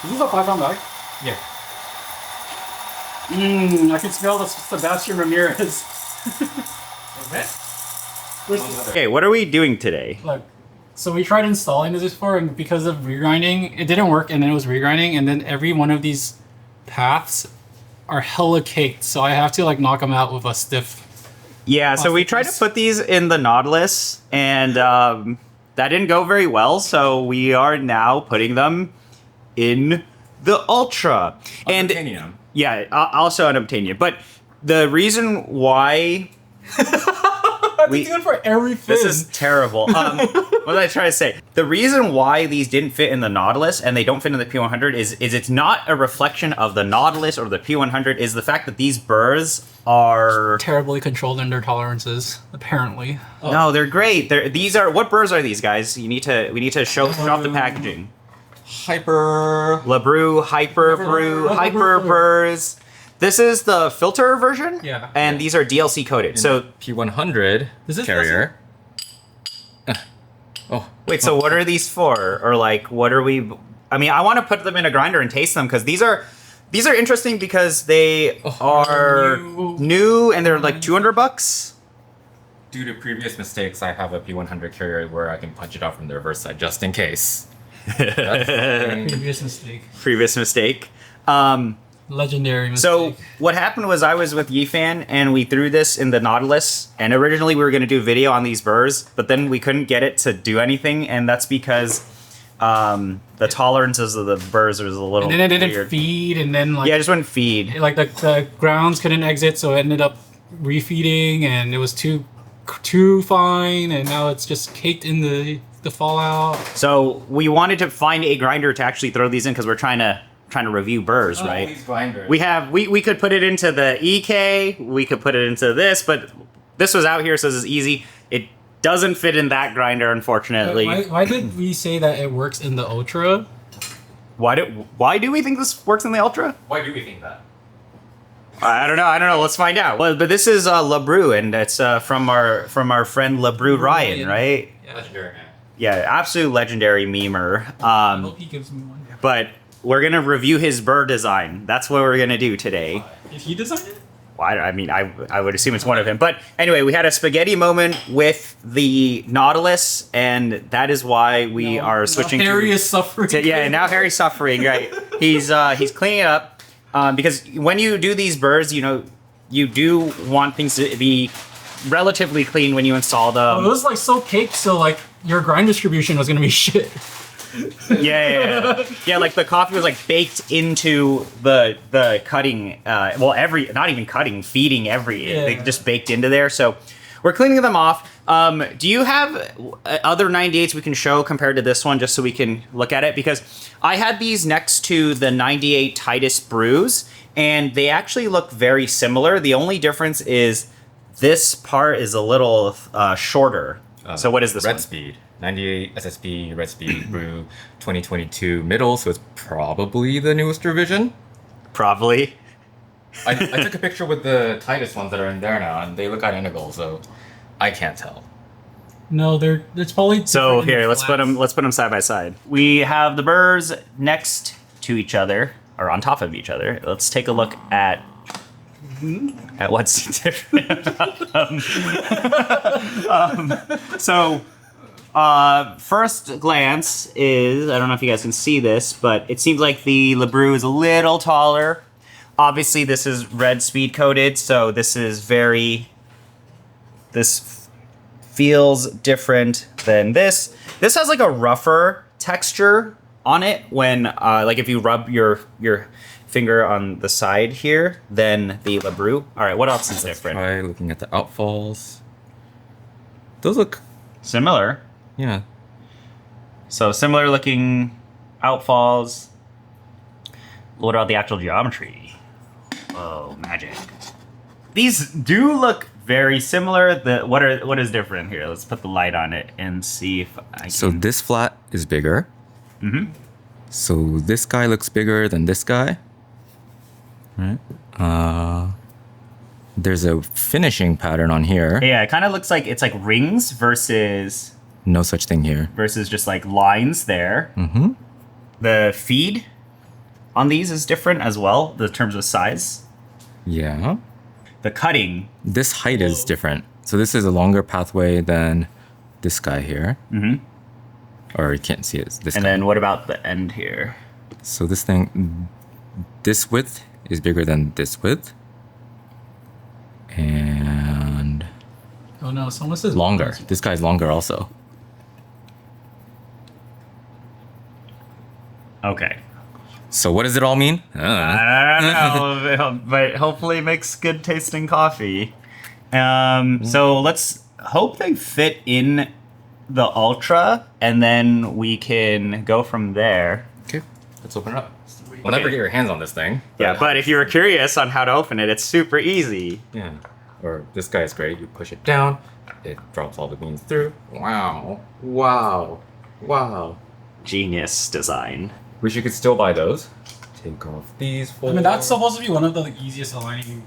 Is this a 5-pound bag? Yeah. I can smell the Sebastian Ramirez. Okay, what are we doing today? Look, so we tried installing this before, and because of regrinding, it didn't work, and then it was regrinding, and then every one of these paths are hella caked, so I have to like knock them out with a stiff. Yeah, so we tried to put these in the Nautilus, and that didn't go very well, so we are now putting them in the Ultra. And Titanium. yeah, also an Obtania. But the reason why We do it for every fin. this is terrible. What did I try to say? The reason why these didn't fit in the Nautilus and they don't fit in the P100 is it's not a reflection of the Nautilus or the P100. Is the fact that these burrs are terribly controlled in their tolerances, apparently. no, they're great. These are what burrs are these guys? We need to show off the packaging. Lebrew Hyperburrs. This is the filter version. Yeah. And these are DLC coded. So P100 Is this carrier. wait, so what are these for? Or like, what are we? I mean, I want to put them in a grinder and taste them because these are interesting because they are new and they're like $200. Due to previous mistakes, I have a P100 carrier where I can punch it out from the reverse side just in case. Previous mistake. Previous mistake. Legendary mistake. So what happened was I was with Yifan and we threw this in the Nautilus, and originally we were going to do video on these burrs, but then we couldn't get it to do anything, and that's because the tolerances of the burrs was a little and then it didn't weird. feed, and then like Yeah, it just wouldn't feed. like the grounds couldn't exit, so it ended up refeeding, and it was too fine, and now it's just caked in the fallout. So we wanted to find a grinder to actually throw these in because we're trying to review burrs, right? These grinders. We could put it into the EK, we could put it into this, but this was out here, so this is easy. It doesn't fit in that grinder, unfortunately. Why did we say that it works in the Ultra? Why do we think this works in the Ultra? Why do we think that? I don't know. Let's find out. Well, but this is Lebrew, and it's from our friend Lebrew Ryan, right? Yeah. Legendary man. Yeah, absolute legendary memer. I hope he gives me one. But we're gonna review his burr design. That's what we're gonna do today. Did he design it? Well, I mean, I would assume it's one of him. But anyway, we had a spaghetti moment with the Nautilus, and that is why we are switching. Harry is suffering. Yeah, now Harry's suffering. Right, he's cleaning it up because when you do these burrs, you do want things to be relatively clean when you install them. It was like so caked, so like your grind distribution was gonna be shit. Yeah. Like the coffee was like baked into the cutting. Not even cutting, feeding they just baked into there. So we're cleaning them off. Do you have other 98s we can show compared to this one, just so we can look at it? Because I had these next to the 98 Titus brews, and they actually look very similar. The only difference is this part is a little shorter. So what is this Red one? Speed. 98 SSB Red Speed Brew 2022 middle, so it's probably the newest revision. Probably. I took a picture with the Titus ones that are in there now, and they look identical, so I can't tell. No, it's probably So different here, let's put them side by side. We have the burrs next to each other, or on top of each other. Let's take a look at what's different about them. First glance is, I don't know if you guys can see this, but it seems like the Lebrew is a little taller. Obviously, this is red speed coated, so this feels different than this. This has like a rougher texture on it when, like if you rub your finger on the side here than the Lebrew. All right, what else is different? Try looking at the outfalls. Those look Similar. Yeah. So similar looking outfalls. What about the actual geometry? Oh, magic. These do look very similar. What is different here? Let's put the light on it and see if I can. So this flat is bigger. Mm-hmm. So this guy looks bigger than this guy. Right. There's a finishing pattern on here. Yeah, it kind of looks like it's like rings versus No such thing here. just like lines there. Mm-hmm. The feed on these is different as well, the terms of size. Yeah. The cutting. This height is different. So this is a longer pathway than this guy here. Mm-hmm. Or you can't see it. This And guy. then what about the end here? So this thing, this width is bigger than this width. And Oh no, someone says longer. This guy's longer also. Okay. So what does it all mean? I don't know, but hopefully it makes good tasting coffee. So let's hope they fit in the Ultra, and then we can go from there. Okay, let's open it up. We'll never get your hands on this thing. Yeah, but if you were curious on how to open it, it's super easy. Yeah. Or this guy is great. You push it down, it drops all the beans through. Wow. Wow. Wow. Genius design. Wish you could still buy those. Take off these four. I mean, that's supposed to be one of the easiest aligning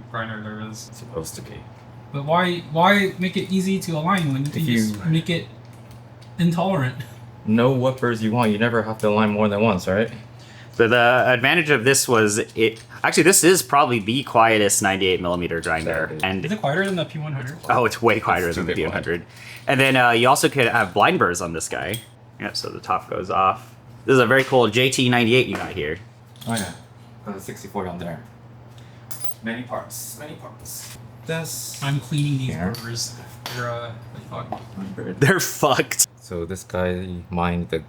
grinder there is. It's supposed to be. But why make it easy to align when you just make it intolerant? Know what burrs you want. You never have to align more than once, right? So the advantage of this was it. Actually, this is probably the quietest 98mm grinder, and Is it quieter than the P100? oh, it's way quieter than the stupid P100. And then you also could have blind burrs on this guy. Yep. So the top goes off. This is a very cool JT98 you got here. Oh yeah. Got a 64 down there. Many parts. Many parts. This. I'm cleaning these Here. burrs. They're fuck. They're fucked. So this guy mined the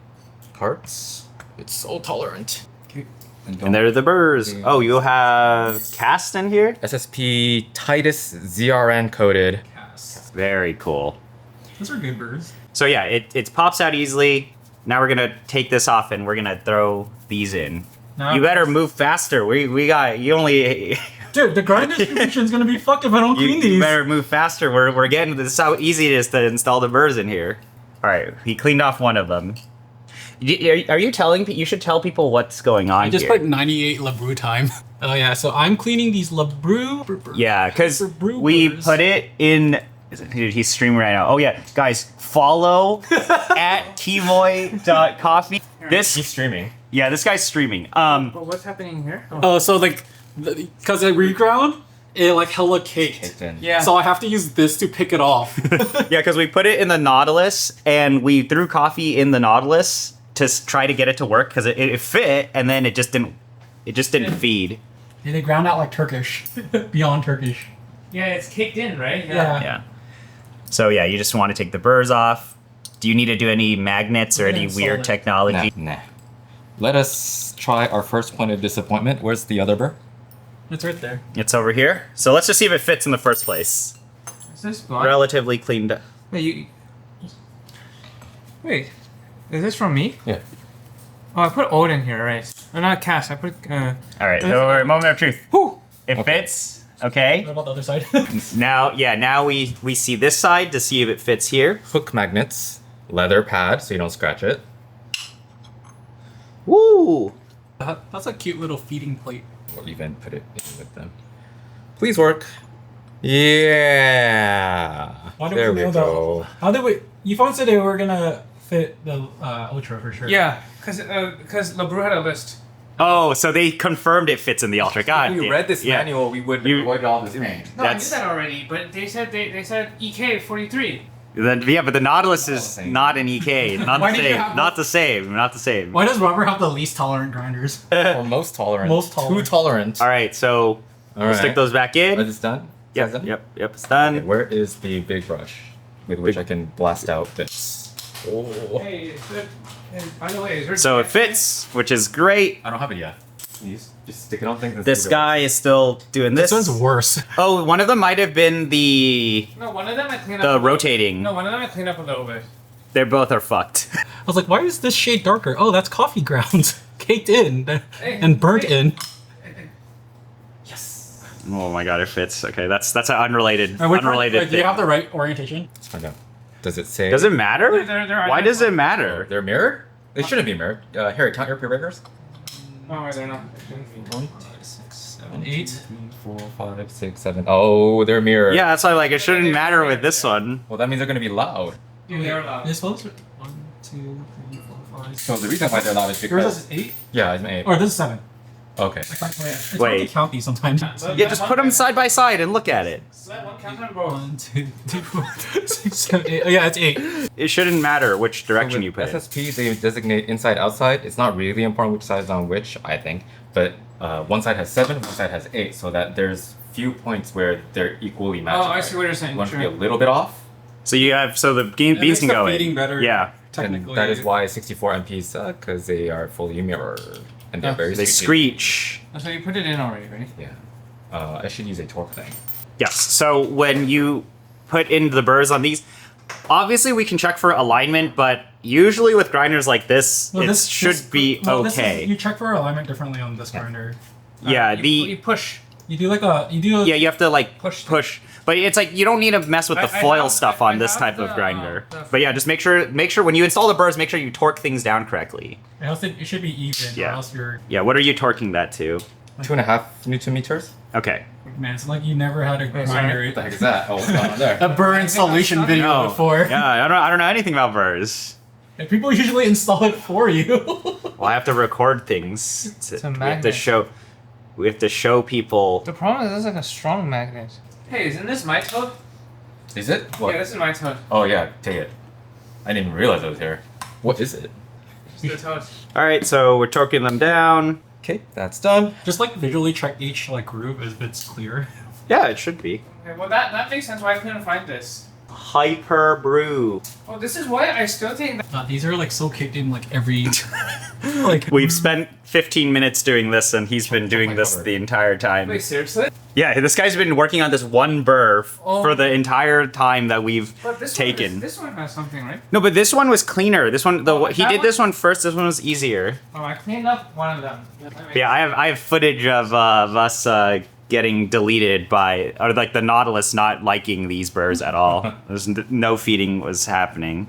parts. It's so tolerant. Okay. And there are the burrs. Oh, you have cast in here? SSP Titus ZRN coated. Cast. Very cool. Those are good burrs. So yeah, it pops out easily. Now we're gonna take this off and we're gonna throw these in. Now- You better move faster. We got you only. Dude, the grind distribution is gonna be fucked if I don't clean You these. better move faster. We're getting this is how easy it is to install the burrs in here. All right, he cleaned off one of them. Are you telling? You should tell people what's going on I just here. put 98 Lebrew time. Oh yeah, so I'm cleaning these Lebrew. Yeah, because Lebrew we burrs. put it in. Dude, he's streaming right now. Oh yeah, guys, follow at kivoy.coffee. He's streaming. Yeah, this guy's streaming. But what's happening here? Oh, so like, because I reground, it like hella caked. Yeah. So I have to use this to pick it off. Yeah, because we put it in the Nautilus and we threw coffee in the Nautilus to try to get it to work because it fit, and then it just didn't. It just didn't feed. Yeah, they ground out like Turkish, beyond Turkish. Yeah, it's kicked in, right? Yeah. Yeah. So yeah, you just want to take the burrs off. Do you need to do any magnets or Yeah, any solid. weird technology? Nah. Let us try our first point of disappointment. Where's the other burr? It's right there. It's over here. So let's just see if it fits in the first place. Is this black? Relatively cleaned up. Wait, Wait, is this from me? Yeah. Oh, I put oat in here, right? Oh, not cast. I put. All right, so moment of truth. Whew. It fits. Okay. What about the other side? Now we see this side to see if it fits here. Hook magnets, leather pad so you don't scratch it. Woo! That's a cute little feeding plate. Or even put it in with them. Please work. Yeah. Why do There we we know go. that? How did we? You phone said they were gonna fit the Ultra for sure. Yeah, because Lebrew had a list. Oh, so they confirmed it fits in the Ultra. God, If we read this manual, we would You- avoid all this pain. No, That's- I knew that already, but they said EK 43. Yeah, but the Nautilus is not an EK. Not Why the did you same. have Not the same. Not the same. Why does rubber have the least tolerant grinders? Or most tolerant. Most tolerant. Too tolerant. All right, so All we'll right. stick those back in. Is this done? Yep, Is this done? yep, it's done. Okay, where is the big brush with which I can blast out this? Oh. Hey, is it, and by the way, is there So it fits, which is great. I don't have it yet. Please, just stick it on things. This guy is still doing this. This one's worse. Oh, one of them might have been the No, one of them I cleaned up. the rotating. No, one of them I cleaned up a little bit. They both are fucked. I was like, why is this shade darker? Oh, that's coffee grounds caked in and burnt in. Yes. Oh my god, it fits. Okay, that's an unrelated Are we unrelated do thing. you have the right orientation? Let's find out. Does it say? Does it matter? They're Why does it matter? They're mirrored? They shouldn't be mirrored. Harry, count your pre-breakers. Oh, they're not. 1, 2, 6, 7, 8. 4, 5, 6, 7. Oh, they're mirrored. Yeah, that's why like it shouldn't matter with this one. Well, that means they're gonna be loud. They're loud. This one's 1, 2, 3, 4, 5, So the reason why they're loud is Yours because is 8? yeah, it's an 8. Or this is 7. Okay. It's hard Wait. to count these sometimes. Yeah, just put them side by side and look at it. One, two, three, 4, 6, 7, 8. Oh, yeah, it's 8. It shouldn't matter which direction With you put it. SSPs, they designate inside outside. It's not really important which side is on which, I think. But one side has 7, one side has 8, so that there's few points where they're equally matching. Oh, I see what you're saying. One should be Sure. a little bit off. So you have the beans makes can the go feeding in. better. Yeah, Technically. And that is why 64 MPs suck, because they are fully mirrored. And they're very they squeaky. screech. So you put it in already, right? Yeah. I should use a torque thing. Yes. So when you put in the burrs on these, obviously we can check for alignment, but usually with grinders like this, Well, it this should be well, this is- okay. you check for alignment differently on this grinder. Yeah, You push. You do like a. You do a, yeah, you have to like Push. push. But it's like you don't need to mess with the I foil have- stuff I on this have type of the, grinder. the- But yeah, just make sure when you install the burrs, make sure you torque things down correctly. It should be even, Yeah. or else you're. Yeah, what are you torquing that to? 2.5 Newton meters? Okay. Man, it's like you never had a sorry. grinder. What the heck is that? Oh, what's going on there? A burr installation video No. before. Yeah, I don't know anything about burrs. And people usually install it for you. Well, I have to record things. a We have to magnet. show. We have to show people. The problem is, it's like a strong magnet. Hey, isn't this my toad? Is it? What? Yeah, this is my toad. Oh yeah, take it. I didn't even realize it was here. What is it? It's the toad. All right, so we're torquing them down. Okay, that's done. Just like visually check each like groove if it's clear. Yeah, it should be. Okay, well that makes sense why I couldn't find this. Hyper brew. Oh, this is why I still think that. These are like so kicked in like every like We've spent 15 minutes doing this, and he's been doing my this God. the entire time. Wait, seriously? Yeah, this guy's been working on this one burr Oh. for the entire time that we've But this taken. One, this one has something, right? No, but this one was cleaner. This one, Oh, he that did one? this one first. This one was easier. Oh, I cleaned up one of them. Yeah, I have footage of us getting deleted by, or like the Nautilus not liking these burrs at all. There's no feeding was happening.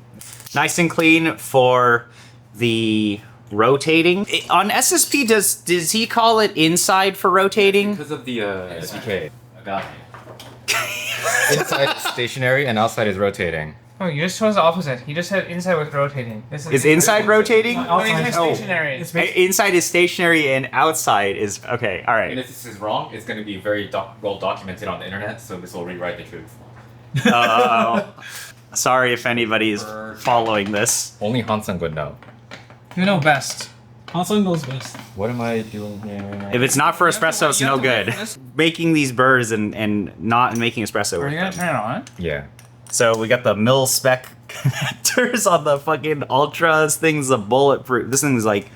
Nice and clean for the rotating. On SSP, does he call it inside for rotating? Because of the DK. Agave. Inside is stationary and outside is rotating. Oh, you just chose the opposite. You just said inside was rotating. This Is inside rotating? Not Oh, outside. inside Oh. stationary. It's Inside is stationary and outside is okay. All And right. if this is wrong, it's going to be very well documented on the internet, so this will rewrite the truth. Sorry if anybody is following this. Only Hansen would know. You know best. Hansen knows best. What am I doing here? If it's not for You have to espresso, wait- it's you no have to wait good. for this. Making these burrs and not making espresso Are with you gonna them. turn it on? Yeah. So we got the mil spec connectors on the fucking Ultra. This thing's a bulletproof. This thing's like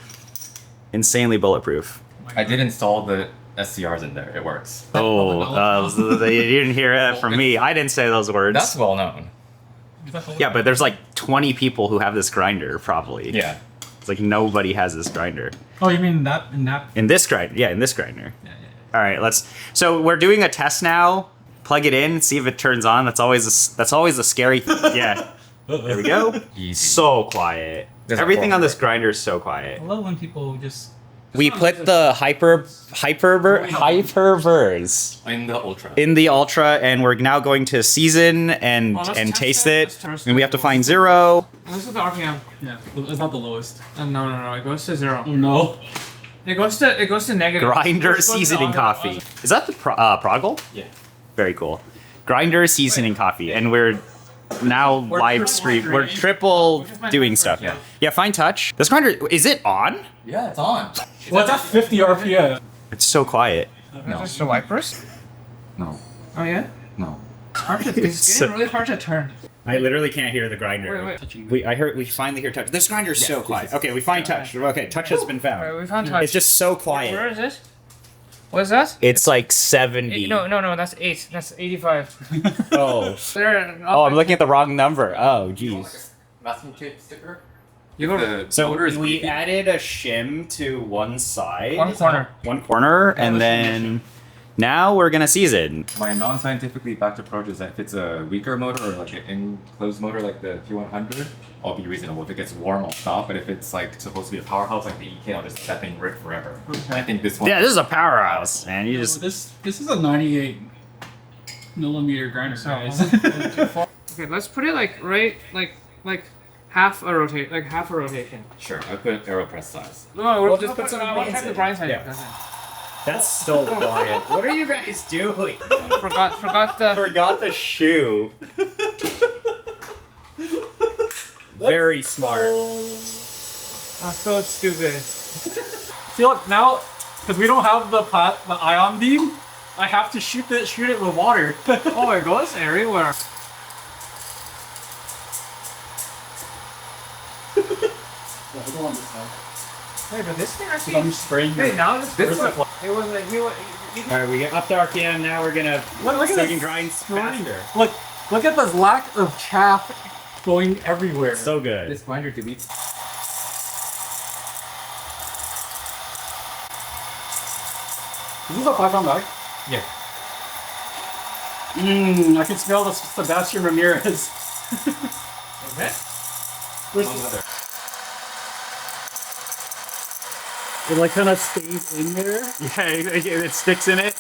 insanely bulletproof. I did install the SCRs in there. It works. Oh, you didn't hear it from me. I didn't say those words. That's well known. Yeah, but there's like 20 people who have this grinder, probably. Yeah. It's like nobody has this grinder. Oh, you mean that in that? In this grinder. Yeah, in this grinder. Yeah, yeah. All right, so we're doing a test now. Plug it in, see if it turns on. That's always a scary thing. Yeah. There we go. Easy. So quiet. There's a Everything on form. this grinder is so quiet. I love when people just. We put the Hyperburrs In the Ultra. in the Ultra, and we're now going to season and Well, let's and test taste it. it. Let's test And we have to it. find 0. This is the RPM. Yeah, it's not the lowest. No. It goes to 0. Oh no. It goes to negative. Grinder It goes to seasoning the opposite. coffee. Is that the Proggle? Yeah. Very cool. Grinder seasoning coffee, and we're now We're live triple stream. We're grinding. triple We're just fine doing touch stuff. right now. Yeah, fine touch. This grinder, is it on? Yeah, it's on. What's at 50 RPM? It's so quiet. No. Just the wipers? No. Oh yeah? No. Hard to, it's So- getting really hard to turn. I literally can't hear the grinder. Wait. We finally hear touch. This grinder is so quiet. Okay, we find touch. Okay, touch has been Alright, found. we found touch. It's just so Where quiet. is this? What is that? It's like 70. No, that's 8. That's 85. Oh. There. Oh, I'm looking at the wrong number. Oh, jeez. Masking tape sticker? You go The So motor is we creepy. added a shim to one side. One corner. One corner, and then now we're gonna season. My non-scientifically backed approach is that if it's a weaker motor or like an enclosed motor like the P100, I'll be reasonable. If it gets warm, I'll stop. But if it's like supposed to be a powerhouse like the EK, I'll just let that thing rip forever. I think this one. Yeah, this is a powerhouse, man. You just This is a 98 millimeter grinder, guys. Okay, let's put it like right, like half a rotation. Sure, I put AeroPress size. No, We'll just put some We'll beans check the in. brine side. Yeah. That's so quiet. What are you guys doing? Forgot the. Forgot the shoe. Very smart. I'm so stupid. See, look now, because we don't have the ion beam, I have to shoot it with water. Oh, it goes everywhere. Hey, but this thing actually. I'm spraying. Hey, now this Where's one. It was like All right, we get up to our can. Now we're gonna Look at second this grind faster. Look at this lack of chaff going everywhere. So good. This grinder to be. Is this a 5-pound bag? Yeah. I can smell the Sebastian Ramirez. Okay. Where's it like kind of stays in there? Yeah, it sticks in it.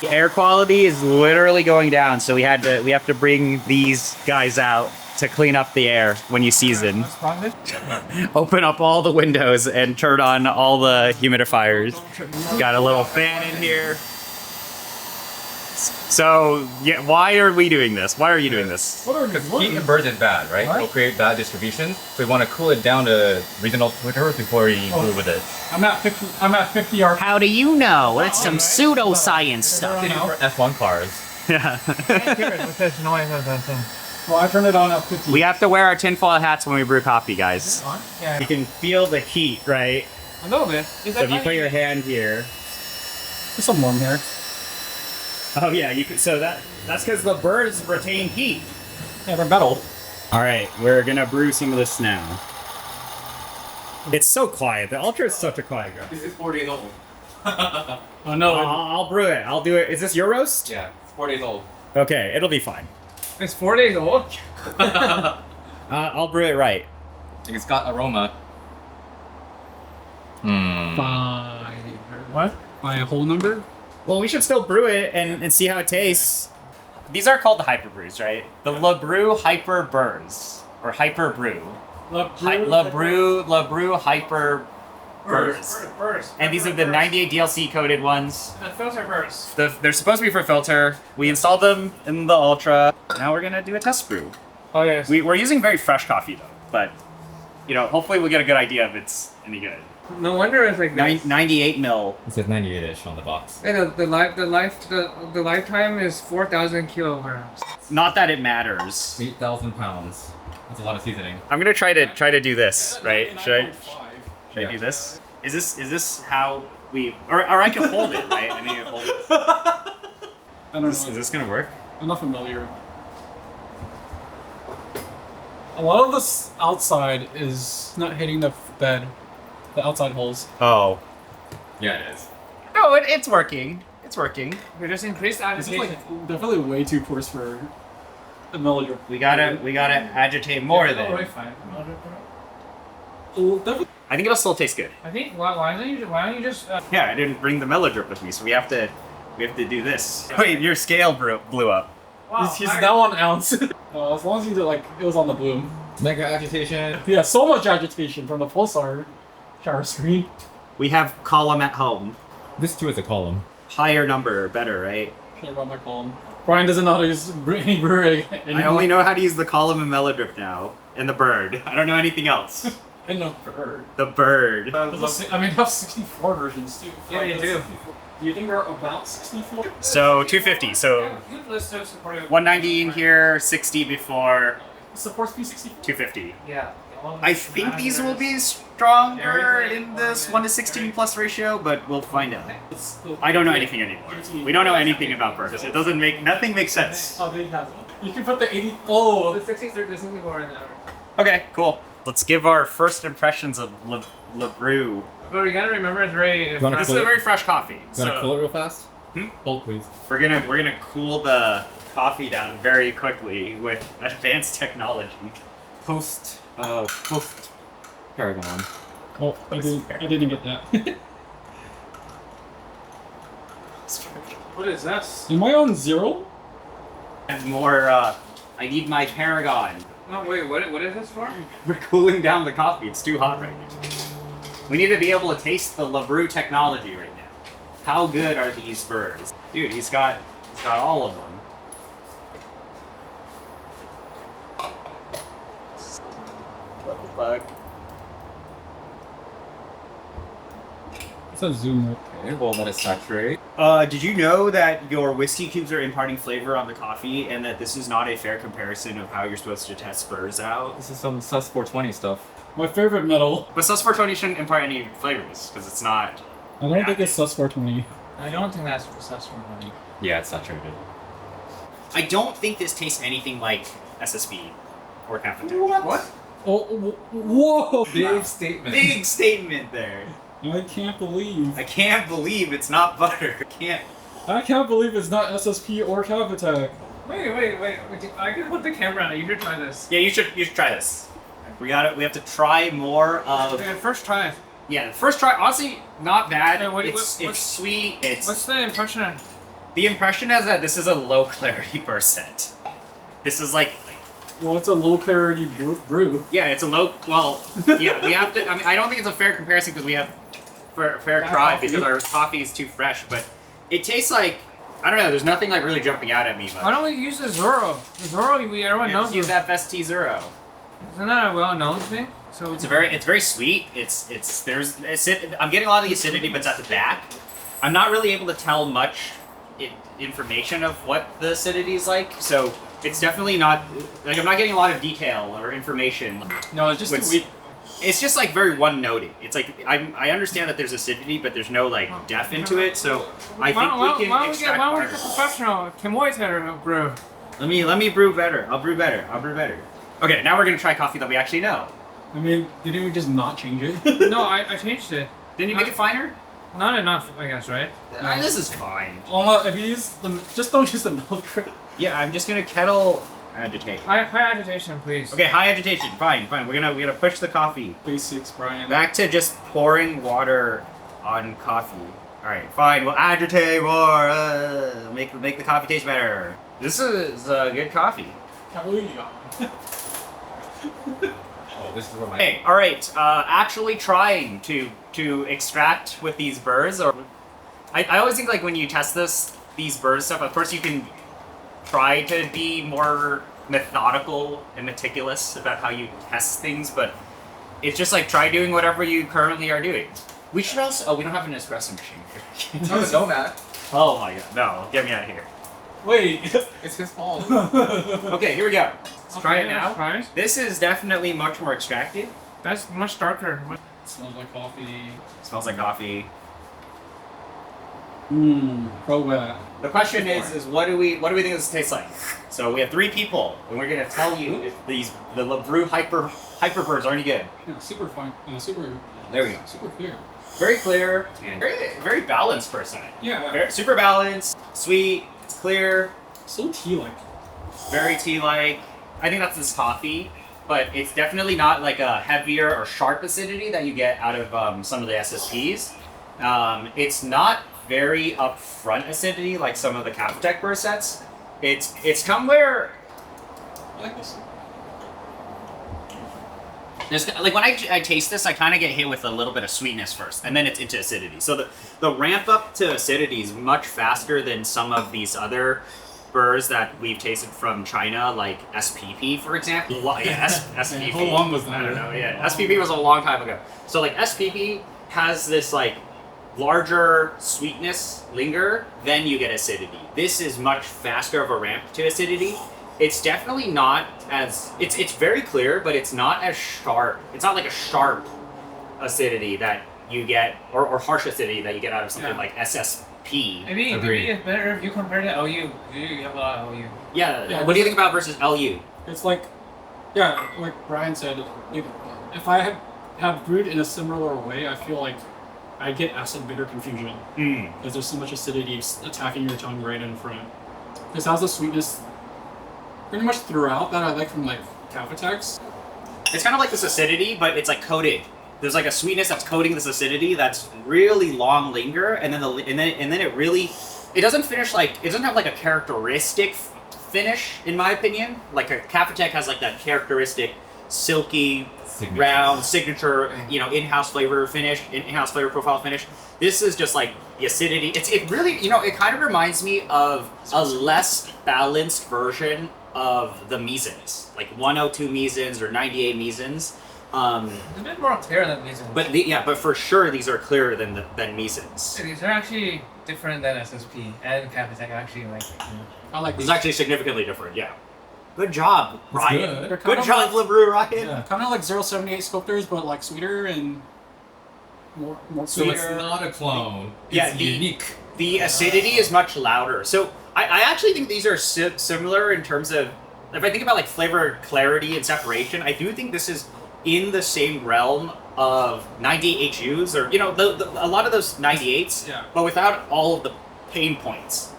The air quality is literally going down, so we have to bring these guys out to clean up the air when you season. Open up all the windows and turn on all the humidifiers. Got a little fan in here. So, yeah, why are we doing this? Why are you doing this? Because heat and burrs is bad, right? It'll create bad distribution. So we want to cool it down to reasonable temperatures before we brew with it. I'm at 50 RPM. How do you know? It's some pseudoscience stuff. For F1 cars. Yeah. Can't hear it with this noise of that thing. Well, I turned it on at 50. We have to wear our tinfoil hats when we brew coffee, guys. Yeah. You can feel the heat, right? A little bit. So if you put your hand here. There's some warm here. Oh yeah, you could. So that's because the burrs retain heat. Yeah, they're metal. All right, we're gonna brew some of this now. It's so quiet. The Ultra is such a quiet girl. This is 4 days old. Oh no. I'll brew it. I'll do it. Is this your roast? Yeah, it's 4 days old. Okay, it'll be fine. It's 4 days old. I'll brew it right. It's got aroma. What? By a whole number? Well, we should still brew it and see how it tastes. These are called the Hyperbrews, right? The Lebrew Hyperburrs or Hyperbrew. Lebrew Hyperburrs. Burrs. And these are the 98 DLC coded ones. The filter burrs. They're supposed to be for filter. We installed them in the Ultra. Now we're gonna do a test brew. Oh yes. We're using very fresh coffee though, but hopefully we'll get a good idea if it's any good. No wonder it's like this. 98 mil. It says 98-ish on the box. Hey, the lifetime is 4,000 kilograms. Not that it matters. 8,000 pounds. That's a lot of seasoning. I'm gonna try to do this, right? Should I Yeah. do this? Is this how we or I can hold it, right? I need to hold it. I don't know. Is this gonna work? I'm not familiar. A lot of this outside is not hitting the bed. The outside holes. Oh. Yeah, it is. No, it's working. It's working. We just increased This is like agitation. definitely way too coarse for a milliliter. We gotta agitate more Oh, then. wait, fine. Well, definitely. I think it'll still taste good. I think why don't you just Yeah, I didn't bring the Melodrip with me, so we have to do this. Wait, your scale blew up. wow, He's now on ounce. As long as you did like it was on the bloom. Mega agitation. Yeah, so much agitation from the pulsar shower screen. We have column at home. This too is a column. Higher number, better, right? Should have brought my column. Brian doesn't know how to use any brewing. I only know how to use the column and Melodrip now, and the bird. I don't know anything else. I know bird. The bird. I mean, I have 64 versions too. Yeah, you do. Do you think they're about 64? So 250. So let's just support it. 190 in here, 60 before, Supports P64. 250. Yeah. I think these will be stronger in this 1:16 plus ratio, but we'll find out. I don't know anything anymore. We don't know anything about birds. Nothing makes sense. Oh, they have one. You can put the 80. Oh, The 64 in there. Okay, cool. Let's give our first impressions of Lebrew. But we gotta remember it's very. wanna This is a very fresh coffee. So cool it real fast? Hmm? Cold, please. we're gonna cool the coffee down very quickly with advanced technology. Post Paragon. oh, I didn't get that. What is this? Am I on 0? And more I need my Paragon. No, wait, what is this for? We're cooling down the coffee. It's too hot right now. We need to be able to taste the Lebrew technology right now. How good are these burrs? Dude, he's got all of them. What the fuck? It's a zoom right. Okay, we'll let it saturate. Did you know that your whiskey cubes are imparting flavor on the coffee, and that this is not a fair comparison of how you're supposed to test burrs out? This is some sus 420 stuff. My favorite metal. But sus 420 shouldn't impart any flavors because it's not. I don't think it's sus 420. I don't think that's successful money. Yeah, it's saturated. I don't think this tastes anything like SSB or Cafeteria. What? Oh, whoa! Big statement. Big statement there. I can't believe. I can't believe it's not butter. I can't believe it's not SSP or Cavitec. Wait. I can put the camera on. You should try this. Yeah, you should try this. We have to try more of. Okay, first try it. Yeah, the first try, honestly, not bad. Hey, It's sweet. What's the impression? The impression is that this is a low clarity percent. This is like. Well, it's a low clarity brew. Yeah, it's a low. Well, yeah, we have to. I mean, I don't think it's a fair comparison because we have fair try because our coffee is too fresh. But it tastes like I don't know. There's nothing like really jumping out at me. Why don't we use the Zoro? The Zoro, everyone knows. Use that Best Tea Zero. Isn't that a well-known thing? So It's very sweet. I'm getting a lot of the acidity, but it's at the back. I'm not really able to tell much information of what the acidity is like. So it's definitely not like I'm not getting a lot of detail or information. No, it's just It's just like very one-noted. It's like I understand that there's acidity, but there's no like depth into it. So I think we can extract why don't we part get of it. professional Kimoy brew? Let me brew better. I'll brew better. Okay, now we're gonna try coffee that we actually know. I mean, didn't we just not change it? No, I changed it. Didn't you make it finer? Not enough, I guess, right? This is fine. If you use just don't use the milk. Yeah, I'm just gonna kettle agitate. High agitation, please. Okay, high agitation. Fine. We're gonna push the coffee. Basics, Brian. Back to just pouring water on coffee. All right, fine. We'll agitate more. Make the coffee taste better. This is good coffee. Can't believe you got one. Oh, this is where my. Hey, all right. Actually trying to extract with these burrs, or I always think like when you test these burrs stuff, of course you can try to be more methodical and meticulous about how you test things, but it's just like try doing whatever you currently are doing. We should also. Oh, we don't have an espresso machine here. No, no, Matt. Oh my god, no! Get me out of here. Wait. It's his fault. Okay, here we go. Let's try it now. Try it. This is definitely much more extractive. That's much darker. Smells like coffee. Smells like coffee. Pro wet. The question is what do we think this tastes like? So we have 3 people, and we're gonna tell you if the Lebrew Hyperburrs are any good. Yeah, super fine. Super. There we go. Super clear. Very clear, and very balanced percent. Yeah. Super balanced, sweet, it's clear, So tea-like. very tea-like. I think that's this coffee, but it's definitely not like a heavier or sharp acidity that you get out of some of the SSPs. It's not very upfront acidity like some of the Cavitec burr sets. It's come where I like this. there's like when I taste this, I kind of get hit with a little bit of sweetness first, and then it's into acidity. So the ramp up to acidity is much faster than some of these other burrs that we've tasted from China, like SPP, for example. Yeah, SPP. How long was that? I don't know. Yeah, SPP was a long time ago. So like SPP has this like larger sweetness linger, then you get acidity. This is much faster of a ramp to acidity. It's definitely not as it's very clear, but it's not as sharp. It's not like a sharp acidity that you get or harsh acidity that you get out of something like SSP. Maybe it's better if you compare to LU. You have a lot of LU. Yeah. What do you think about versus LU? It's like, yeah, like Brian said, if I have brewed in a similar way, I feel like I get acid bitter confusion because there's so much acidity attacking your tongue right in front. This has a sweetness pretty much throughout that I like from like Cavitex. It's kind of like this acidity, but it's like coated. There's like a sweetness that's coating this acidity that's really long linger, and then it doesn't finish like it doesn't have like a characteristic finish, in my opinion. Like a Cafetech has like that characteristic silky, Signature. round, signature, in-house flavor finish, in-house flavor profile finish. This is just like the acidity. It really, it kind of reminds me of a less balanced version of the Measons, like 102 Measons or 98 Measons. It's a bit more clear than these. But for sure these are clearer than Measons. These are actually different than SSP and Cafetech actually like. I like It's these. actually significantly different, yeah. Good job, Ryan. good. They're Good kind of job, Lebrew, Ryan. Yeah, kind of like 078 sculptors, but like sweeter and more So it's sweeter. not a clone. Yeah, It's the- unique. The acidity is much louder. So I actually think these are similar in terms of, if I think about like flavor clarity and separation, I do think this is in the same realm of 98 HUs or, a lot of those 98s, Yeah. but without all of the pain points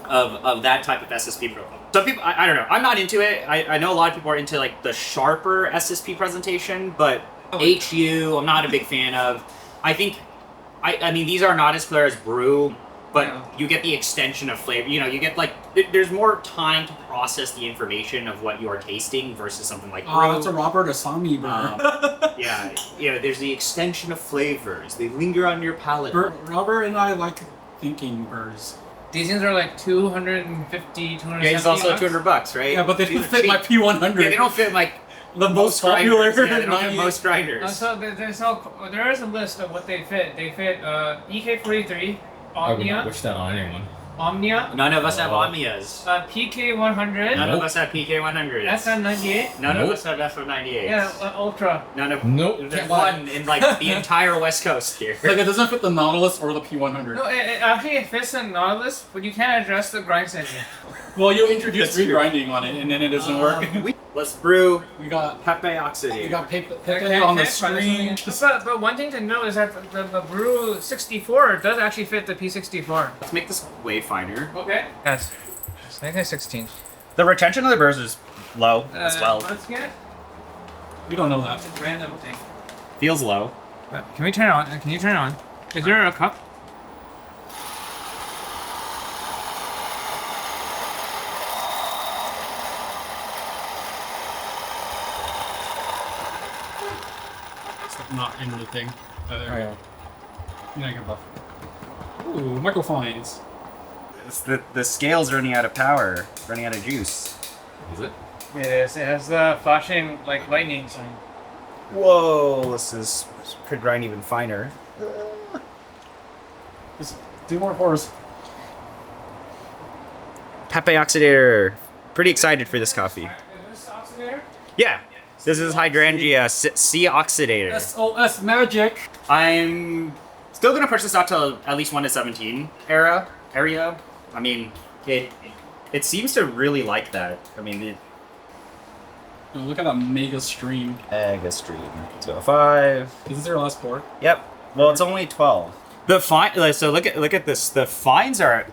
of that type of SSP profile. Some people, I don't know, I'm not into it. I know a lot of people are into like the sharper SSP presentation, but HU, I'm not a big fan of. I think, I mean, these are not as clear as brew, but you get the extension of flavor. You get like, there's more time to process the information of what you are tasting versus something like brew. Oh, that's a Robert Asami burr. Yeah, there's the extension of flavors. They linger on your palate. Robert and I like thinking burrs. These things are like 250, 270 Yeah, it's also bucks. $200, right? Yeah, but they These don't are fit my cheap. P100. Yeah, they don't fit like the most popular. grinders. Yeah, they don't fit 98. most grinders. So there is a list of what they fit. They fit EK43, I would not Omnia, wish that on anyone. Omnia, None of us have Omnias. PK100, None of us have PK100s. SM98, None of Nope. us have FM98s. yeah, Ultra. None of. Nope. There's Can't lie. one in like the entire West Coast here. Like it doesn't fit the Nautilus or the P100. No, it actually fits in Nautilus, but you can't adjust the grind setting. Well, you introduce That's true. regrinding on it, and then it doesn't work. Let's brew We got Pepe Oxidator. Pepe on the screen. But one thing to note is that the Brew 64 does actually fit the P64. Let's make this way finer. Okay. Yes. It's 1916. The retention of the burrs is low as well. Let's get We don't know that. a random thing. Feels low. Can we turn it on? Can you turn it on? Is there a cup? It's not in the thing. Oh, there we Oh, go. Yeah, buff. Ooh, microphones. It's the scale's running out of power, running out of juice. Is it? It is. It has the flashing like lightning sign. Whoa, this could grind even finer. Just do more pours. Pepe Oxidator. Pretty excited for this coffee. Is this oxidator? Yeah, this is Hydrangea C Oxidator. SOS magic. I'm still gonna push this out to at least 1 to 17 area. I mean, it seems to really like that. I mean, Oh, look at that mega stream. Mega Stream 205. Is this your last pour? Yep. Well, it's only 12. The fine. So look at this. The fines are.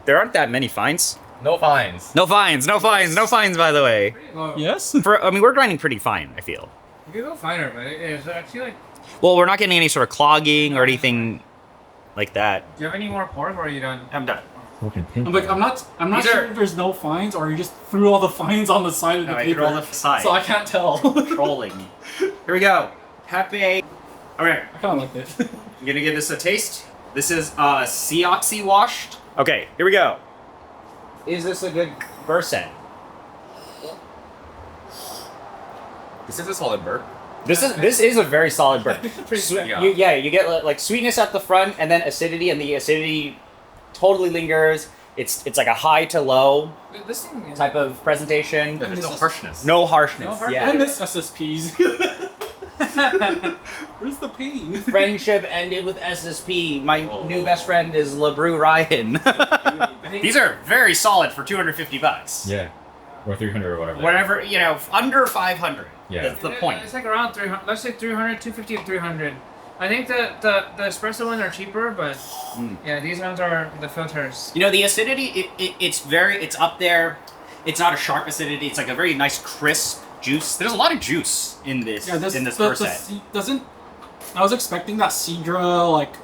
There aren't that many fines. No fines. No fines. No fines. No fines. By the way. Yes. I mean, we're grinding pretty fine. I feel. You could go finer, but it is actually like. Well, we're not getting any sort of clogging or anything like that. Do you have any more pours, or are you done? I'm done. I'm like, I'm not These sure are- if there's no fines or you just threw all the fines on the side of the No, I paper. threw all the side. So I can't tell. Trolling. Here we go. Pepe. All right. I kind of like it. I'm gonna give this a taste. This is Seoxy washed. Okay, here we go. Is this a good burr set? This is a solid burr. This is a very solid burr. Pretty sweet. Yeah. You get like sweetness at the front and then acidity, and the acidity totally lingers. It's like a high to low This thing is. type of presentation. There's no harshness. No harshness. No harshness. Yeah. I miss SSPs. Where's the pain? Friendship ended with SSP. My new best friend is Lebrew Ryan. I think These are very solid for $250. Yeah. Or 300 or whatever. Whatever, under 500. Yeah. That's the point. It's like around 300. Let's say 300, 250 and 300. I think the espresso ones are cheaper, but yeah, these ones are the filters. The acidity, it's up there. It's not a sharp acidity. It's like a very nice crisp juice. There's a lot of juice in this burr set. Doesn't. I was expecting that Cedra like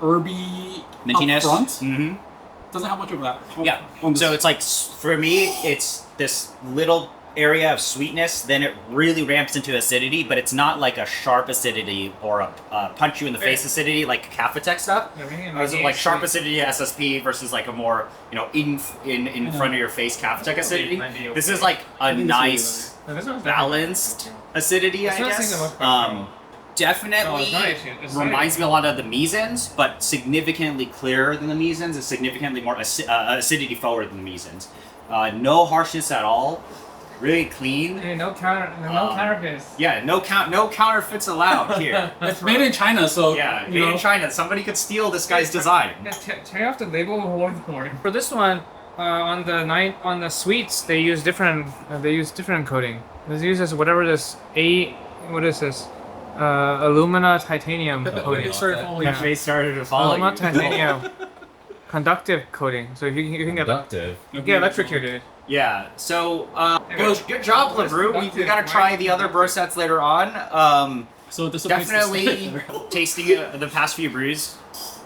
herby Mintiness. up front, Mm-hmm. doesn't have much of that. Yeah. On this- So it's like for me, it's this little area of sweetness. Then it really ramps into acidity, but it's not like a sharp acidity or a punch you in the face acidity like Cafetech stuff. Or is it like sharp acidity SSP versus like a more in front of your face Cafetech acidity? This is like a nice balanced acidity, I guess. Definitely reminds me a lot of the Miesens, but significantly clearer than the Miesens and significantly more acidity forward than the Miesens. No harshness at all. Really clean. Hey, no counterfeits. Yeah, no counterfeits allowed here. It's made in China, so Yeah, you made know. in China. Somebody could steal this guy's design. Yeah, tear off the label more. For this one, on the sweets, they use different coating. This uses whatever this what is this? Alumina titanium coating. It started falling. My face started to follow Alumina you. titanium conductive coating. So if you can get electrocuted. Yeah, so good job, Lebrew. We gotta try the other burr sets later on. So this Definitely tasting the past few brews.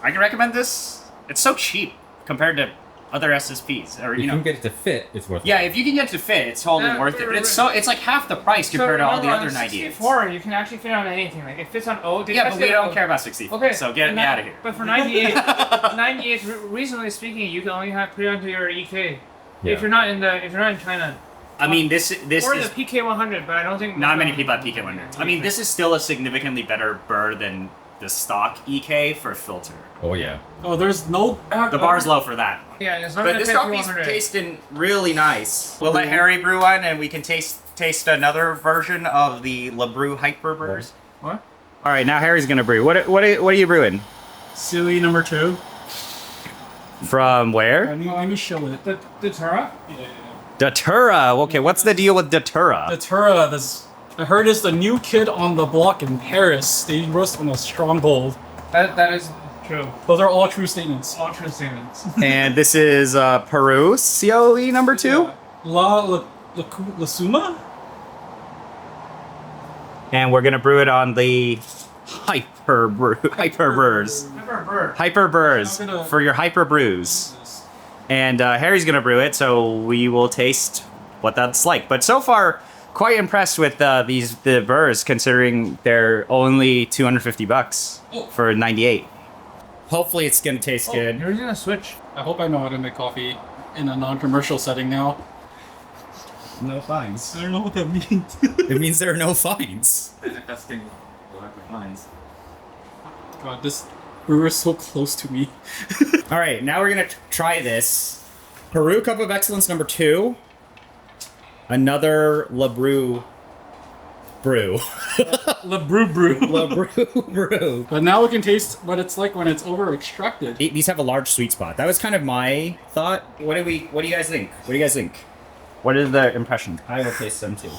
I can recommend this. It's so cheap compared to other SSPs. Or If you you know, can get it to fit, it's worth it. yeah, if you can get it to fit, it's totally Yeah, worth it. But it's like half the price compared to all the other 98s. 64, you can actually fit on anything. Like it fits on O. Yeah, but we don't care about 64. Okay, So get me out of here. But for 98, reasonably speaking, you can only put it onto your EK. Yeah. If you're not in China. I mean, this Or is the PK100, but I don't think not many people have PK100s. I mean, this is still a significantly better burr than the stock EK for filter. Oh yeah. Oh, there's no. The bar's low for that. Yeah, it's not But gonna this fit coffee's 200. tasting really nice. We'll let Harry brew one, and we can taste another version of the Lebrew Hyperburrs. What? All right, now Harry's gonna brew. What are you brewing? Silly number 2. From where? Let me show it. The Tura? Yeah. Datura. Okay, what's the deal with Datura? Datura, I heard is the new kid on the block in Paris. They roast on a stronghold. That is true. Those are all true statements. All true statements. And this is Peru COE number 2. La Suma? And we're gonna brew it on the Hyperburrs. Hyperburr. Hyperburrs I'm gonna- for your hyper brews. And Harry's gonna brew it, so we will taste what that's like. But so far, quite impressed with the burrs, considering they're only $250 for 98. Hopefully, it's gonna taste good. You're using a switch. I hope I know how to make coffee in a non-commercial setting now. No fines. I don't know what that means. It means there are no fines. Manifesting lines. God, this brewer is so close to me. All right, now we're gonna try this Peru Cup of Excellence number 2. Another Lebrew brew. Lebrew brew. Lebrew brew. But now we can taste what it's like when it's over extracted. These have a large sweet spot. That was kind of my thought. What do you guys think? What is the impression? I will taste them too.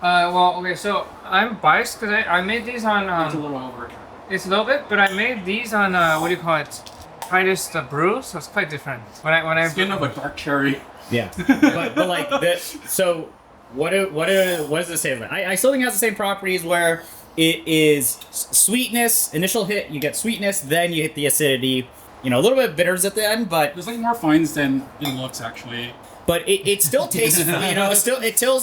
Well, okay, so I'm biased because I made these on. It's a little over. It's a little bit, but I made these on what do you call it? Titus the brew, so it's quite different. When I Skin of a dark cherry. Yeah, but like this. So what does it say? I still think it has the same properties where it is sweetness. Initial hit, you get sweetness, then you hit the acidity. You know, a little bit of bitters at the end, but There's like more fines than it looks actually. it still tastes. You know, it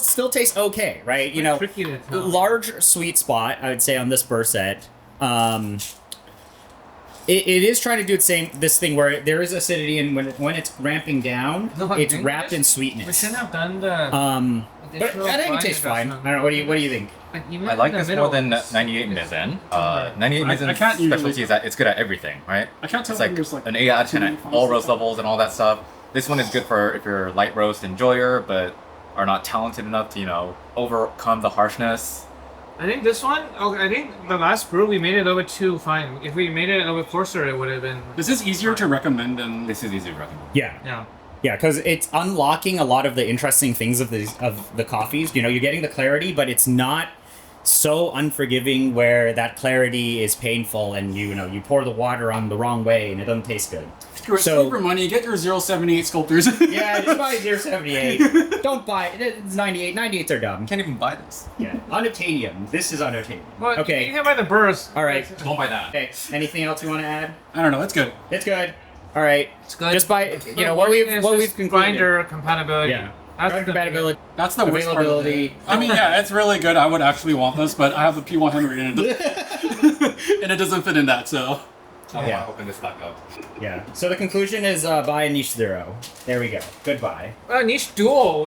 still tastes okay, right? You know, tricky to tell. large sweet spot, I would say, on this burr set. It is trying to do this thing where there is acidity, and when it's ramping down, No, I it's think wrapped in We sweetness. shouldn't have done the. But I think it tastes fine. I don't know. What do you think? Like, even I like in the this middle, more than it's- 98 Mizen. 98 I Mizen's can't usually- specialty is that it's good at everything, right? I can't tell It's when like there's like an 8 out of 10 too at many all fines. roast levels and all that stuff. This one is good for if you're a light roast enjoyer, but are not talented enough to, overcome the harshness. I think this one. Okay, I think the last brew we made it a little bit too fine. If we made it a little bit coarser, it would have been. This is easier to recommend than This is easy to recommend. Yeah, Yeah. yeah, because it's unlocking a lot of the interesting things of the coffees. You know, you're getting the clarity, but it's not so unforgiving where that clarity is painful, and you pour the water on the wrong way and it doesn't taste good. You're So- for money. Get your 078 sculptors. Yeah, just buy 078. Don't buy it. It's 98. 98s are dumb. You can't even buy this. Yeah, unobtainium. This is unobtainium. Well, you Okay. can buy the burrs. All right. Don't buy that. Okay. Anything else you want to add? I don't know. It's good. It's good. All right. It's good. Just by But what we've it's what just we've concluded. grinder compatibility. Yeah. That's Grinder compatibility. That's the worst part of Availability. it. I mean, yeah, it's really good. I would actually want this, but I have the P100 and it doesn't fit in that. So I Yeah. want to open this back up. Yeah. So the conclusion is buy a niche 0. There we go. Goodbye. Niche dual.